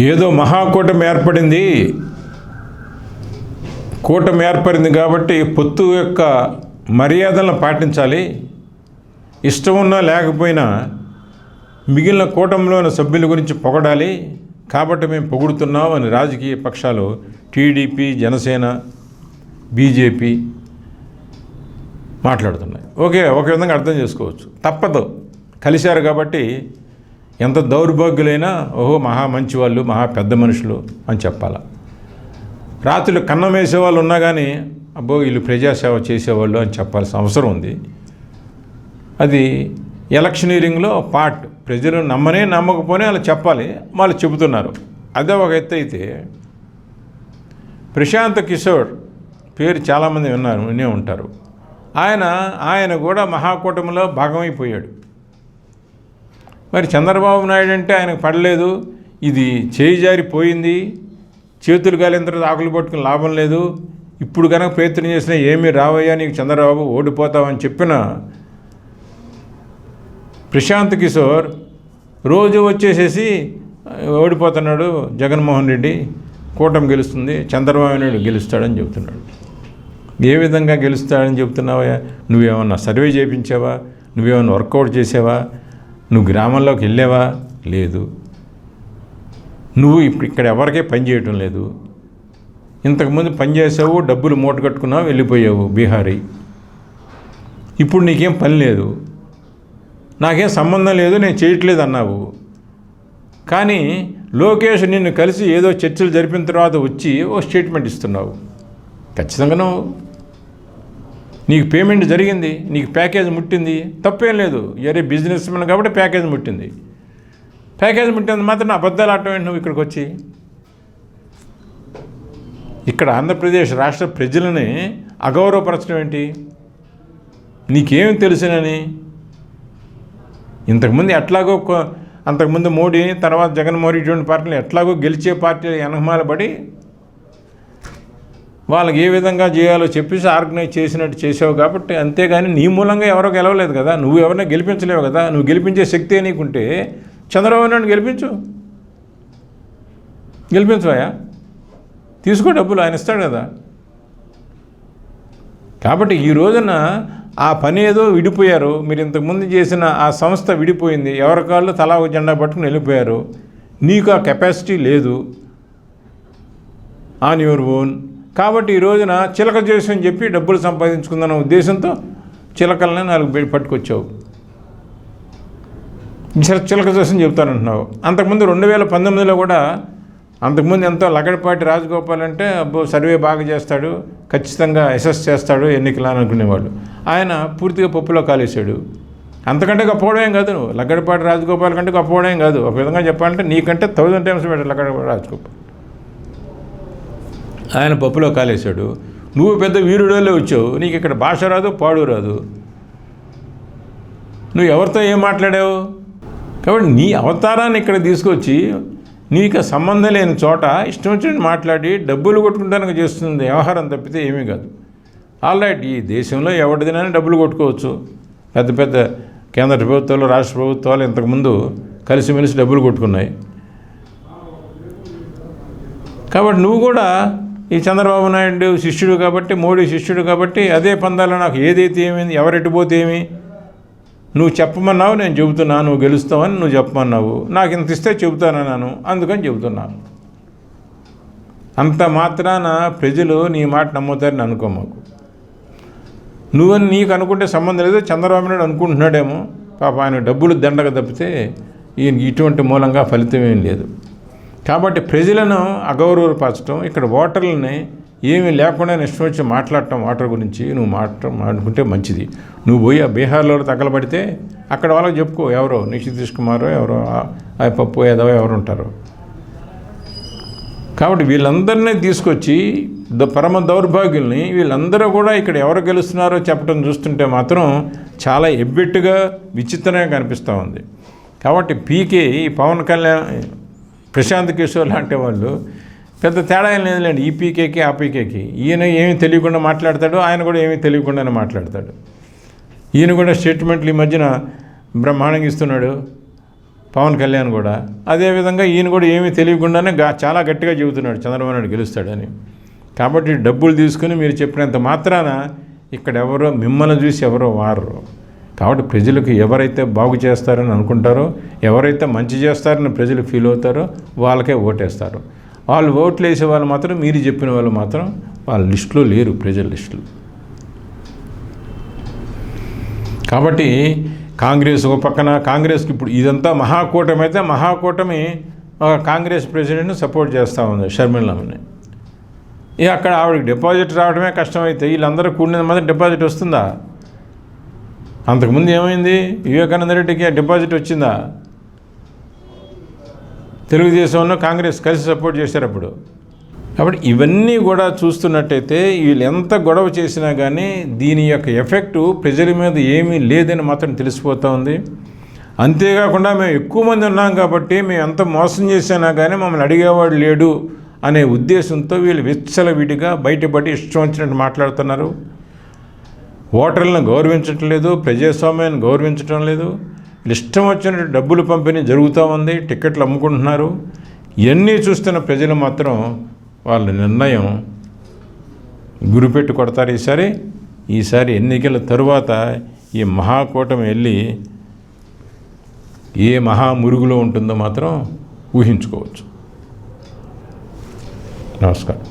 ఏదో మహాకూటమి ఏర్పడింది కాబట్టి పొత్తు యొక్క మర్యాదలను పాటించాలి. ఇష్టం ఉన్నా లేకపోయినా మిగిలిన కూటమిలోని సభ్యుల గురించి పొగడాలి. కాబట్టి మేము పొగుడుతున్నాం అని రాజకీయ పక్షాలు టీడీపీ, జనసేన, బీజేపీ మాట్లాడుతున్నాయి. ఒక విధంగా అర్థం చేసుకోవచ్చు. తప్పదు, కలిశారు కాబట్టి ఎంత దౌర్భాగ్యులైనా మహా మంచి వాళ్ళు, మహా పెద్ద మనుషులు అని చెప్పాలా. రాత్రులు కన్నం వేసేవాళ్ళు ఉన్నా కానీ వీళ్ళు ప్రజాసేవ చేసేవాళ్ళు అని చెప్పాల్సిన అవసరం ఉంది. అది ఎలక్షనీరింగ్లో పార్ట్. ప్రజలు నమ్మకపోయినా వాళ్ళు చెప్పాలి, వాళ్ళు చెబుతున్నారు. అదే ఒక ఎత్తు అయితే, ప్రశాంత్ కిషోర్ పేరు చాలామంది వినే ఉంటారు. ఆయన కూడా మహాకూటమిలో భాగమైపోయాడు. మరి చంద్రబాబు నాయుడు అంటే ఆయనకు పడలేదు, ఇది చేయి జారిపోయింది, చేతులు గాలిన తర్వాత ఆకులు పట్టుకుని లాభం లేదు, ఇప్పుడు కనుక ప్రయత్నం చేసినా ఏమీ రావయ్యా నీకు చంద్రబాబు, ఓడిపోతావని చెప్పిన ప్రశాంత్ కిషోర్ రోజు వచ్చేసేసి ఓడిపోతున్నాడు జగన్మోహన్ రెడ్డి, కూటమి గెలుస్తుంది, చంద్రబాబు నాయుడు గెలుస్తాడని చెబుతున్నాడు. ఏ విధంగా గెలుస్తాడని చెబుతున్నావా? నువ్వేమన్నా సర్వే చేయించావా? నువ్వేమన్నా వర్కౌట్ చేసావా? నువ్వు గ్రామంలోకి వెళ్ళావా? లేదు. నువ్వు ఇక్కడ ఎవరికే పని చేయటం లేదు. ఇంతకుముందు పని చేసావు, డబ్బులు మూట కట్టుకున్నావు, వెళ్ళిపోయావు బీహారీ. ఇప్పుడు నీకేం పని లేదు, నాకేం సంబంధం లేదు, నేను చేయట్లేదు అన్నావు. కానీ లోకేష్ నిన్ను కలిసి ఏదో చర్చలు జరిపిన తర్వాత వచ్చి స్టేట్మెంట్ ఇస్తున్నావు. ఖచ్చితంగా నీకు పేమెంట్ జరిగింది, నీకు ప్యాకేజ్ ముట్టింది, తప్పేం లేదు. ఎరే బిజినెస్ మ్యాన్ కాబట్టి ప్యాకేజ్ ముట్టింది. ప్యాకేజ్ ముట్టినంత మాత్రం అబద్ధాలు ఆడటం ఏంటి నువ్వు ఇక్కడికి వచ్చి? ఇక్కడ ఆంధ్రప్రదేశ్ రాష్ట్ర ప్రజలని అగౌరవపరచడం ఏంటి? నీకేమి తెలుసునని? ఇంతకుముందు ఎట్లాగో అంతకుముందు మోడీ, తర్వాత జగన్మోహన్ ఇటువంటి పార్టీలు ఎట్లాగో గెలిచే పార్టీలు వెనకమాల పడి వాళ్ళకి ఏ విధంగా చేయాలో చెప్పేసి ఆర్గనైజ్ చేసినట్టు చేసావు కాబట్టి. అంతేగాని నీ మూలంగా ఎవరో గెలవలేదు కదా, నువ్వు ఎవరిని గెలిపించలేవు కదా. నువ్వు గెలిపించే శక్తి నీకుంటే చంద్రబాబు నాయుడు గెలిపించవా? తీసుకో డబ్బులు, ఆయన ఇస్తాడు కదా. కాబట్టి ఈ రోజున ఆ పని ఏదో విడిపోయారు. మీరు ఇంతకుముందు చేసిన ఆ సంస్థ విడిపోయింది, ఎవరికాళ్ళు తలా ఒక జెండా పట్టుకుని వెళ్ళిపోయారు. నీకు ఆ కెపాసిటీ లేదు ఆన్ యువర్ ఓన్. కాబట్టి ఈ రోజున చిలక చేసి అని చెప్పి డబ్బులు సంపాదించుకుందన్న ఉద్దేశంతో చిలకలనే 4 పట్టుకొచ్చావు. చిలక చేసి చెప్తానంటున్నావు. అంతకుముందు 2019లో కూడా అంతకుముందు ఎంతో లగడపాటి రాజగోపాల్ అంటే సర్వే బాగా చేస్తాడు, ఖచ్చితంగా అసెస్ చేస్తాడు ఎన్నికలు అనుకునేవాళ్ళు. ఆయన పూర్తిగా పప్పులో కాలేశాడు. అంతకంటే గొప్పవడం కాదు నువ్వు. లగడపాటి రాజగోపాల్ కంటే గొప్పవడం కాదు. ఒక విధంగా చెప్పాలంటే నీకంటే 1000 టైమ్స్ బెటర్ లగడపాటి రాజగోపాల్. ఆయన పప్పులో కాలేశాడు. నువ్వు పెద్ద వీరుడోలే వచ్చావు. నీకు ఇక్కడ భాష రాదు, పాడు రాదు. నువ్వు ఎవరితో ఏం మాట్లాడావు? కాబట్టి నీ అవతారాన్ని ఇక్కడ తీసుకొచ్చి నీకు సంబంధం లేని చోట ఇష్టం వచ్చినట్టు మాట్లాడి డబ్బులు కొట్టుకుంటానికి చేస్తుంది వ్యవహారం తప్పితే ఏమీ కాదు. ఆల్రైట్, ఈ దేశంలో ఎవరిదినైనా డబ్బులు కొట్టుకోవచ్చు. పెద్ద పెద్ద కేంద్ర ప్రభుత్వాలు, రాష్ట్ర ప్రభుత్వాలు ఇంతకుముందు కలిసిమెలిసి డబ్బులు కొట్టుకున్నాయి. కాబట్టి నువ్వు కూడా ఈ చంద్రబాబు నాయుడు శిష్యుడు కాబట్టి, మోడీ శిష్యుడు కాబట్టి అదే పందాలో నాకు ఏదైతే ఏమైంది, ఎవరెట్టిపోతే ఏమి, నువ్వు చెప్పమన్నావు, నేను చెబుతున్నా, నువ్వు గెలుస్తావని నువ్వు చెప్పమన్నావు, నాకు ఇంత ఇస్తే చెబుతానన్నాను, అందుకని చెబుతున్నాను. అంత మాత్రాన ప్రజలు నీ మాట నమ్ముతారని అనుకో. మాకు నువ్వని నీకు అనుకుంటే సంబంధం లేదు, చంద్రబాబు నాయుడు అనుకుంటున్నాడేమో. పాప ఆయన డబ్బులు దండగ తప్పితే ఈయన ఇటువంటి మూలంగా ఫలితం ఏం లేదు. కాబట్టి ప్రజలను అగౌరవపరచడం, ఇక్కడ ఓటర్లని ఏమీ లేకుండా ఇష్టం వచ్చి మాట్లాడటం ఓటర్ గురించి నువ్వు మాట్లాడుకుంటే మంచిది. నువ్వు పోయి ఆ బీహార్లో తగలబడితే అక్కడ వాళ్ళకి చెప్పుకో, ఎవరో నితీష్ కుమారో ఎవరో ఆ పప్పు యాదవ్ ఎవరు ఉంటారో. కాబట్టి వీళ్ళందరినీ తీసుకొచ్చి పరమ దౌర్భాగ్యుల్ని వీళ్ళందరూ కూడా ఇక్కడ ఎవరు గెలుస్తున్నారో చెప్పడం చూస్తుంటే మాత్రం చాలా ఎబ్బెట్టుగా విచిత్రంగా కనిపిస్తూ ఉంది. కాబట్టి పీకే ఈ పవన్ కళ్యాణ్, ప్రశాంత్ కిషోర్ లాంటి వాళ్ళు పెద్ద తేడా ఏం లేదులేండి. ఈ పీకేకి ఆ పీకేకి. ఈయన ఏమీ తెలియకుండా మాట్లాడతాడు, ఆయన కూడా ఏమీ తెలియకుండానే మాట్లాడతాడు. ఈయన కూడా స్టేట్మెంట్లు ఈ మధ్యన బ్రహ్మాండంగా ఇస్తున్నాడు. పవన్ కళ్యాణ్ కూడా అదేవిధంగా ఈయన కూడా ఏమీ తెలియకుండానే చాలా గట్టిగా చెబుతున్నాడు చంద్రబాబు నాయుడు గెలుస్తాడని. కాబట్టి డబ్బులు తీసుకుని మీరు చెప్పినంత మాత్రాన ఇక్కడ ఎవరో మిమ్మల్ని చూసి ఎవరో వారరు. కాబట్టి ప్రజలకు ఎవరైతే బాగు చేస్తారని అనుకుంటారో, ఎవరైతే మంచి చేస్తారని ప్రజలు ఫీల్ అవుతారో వాళ్ళకే ఓటేస్తారు. వాళ్ళు ఓట్లు వేసే వాళ్ళు మాత్రం మీరు చెప్పిన వాళ్ళు మాత్రం వాళ్ళ లిస్టులో లేరు, ప్రజల లిస్టులో. కాబట్టి కాంగ్రెస్ ఒక పక్కన, కాంగ్రెస్కి ఇప్పుడు ఇదంతా మహాకూటమి అయితే మహాకూటమి కాంగ్రెస్ ప్రెసిడెంట్ని సపోర్ట్ చేస్తూ ఉంది షర్మిలమ్మని. ఇక అక్కడ ఆవిడకి డిపాజిట్ రావడమే కష్టమైతే వీళ్ళందరూ కూడిన మాత్రం డిపాజిట్ వస్తుందా? అంతకుముందు ఏమైంది? వివేకానంద రెడ్డికి డిపాజిట్ వచ్చిందా? తెలుగుదేశంలో కాంగ్రెస్ కలిసి సపోర్ట్ చేశారు అప్పుడు. కాబట్టి ఇవన్నీ కూడా చూస్తున్నట్టయితే వీళ్ళు ఎంత గొడవ చేసినా కానీ దీని యొక్క ఎఫెక్టు ప్రజల మీద ఏమీ లేదని మాత్రం తెలిసిపోతూ ఉంది. అంతేకాకుండా మేము ఎక్కువ మంది ఉన్నాం కాబట్టి మేము ఎంత మోసం చేసినా కానీ మమ్మల్ని అడిగేవాడు లేడు అనే ఉద్దేశంతో వీళ్ళు విచ్చలవిడిగా బయటపడి ఇష్టం వచ్చినట్టు మాట్లాడుతున్నారు. ఓటర్లను గౌరవించటం లేదు, ప్రజాస్వామ్యాన్ని గౌరవించటం లేదు. ఇష్టం వచ్చినట్టు డబ్బులు పంపిణీ జరుగుతూ ఉంది, టికెట్లు అమ్ముకుంటున్నారు. ఇవన్నీ చూస్తున్న ప్రజలు మాత్రం వాళ్ళ నిర్ణయం గురిపెట్టు కొడతారు. ఈసారి ఎన్నికల తరువాత ఈ మహాకూటమి వెళ్ళి ఏ మహామురుగులో ఉంటుందో మాత్రం ఊహించుకోవచ్చు. నమస్కారం.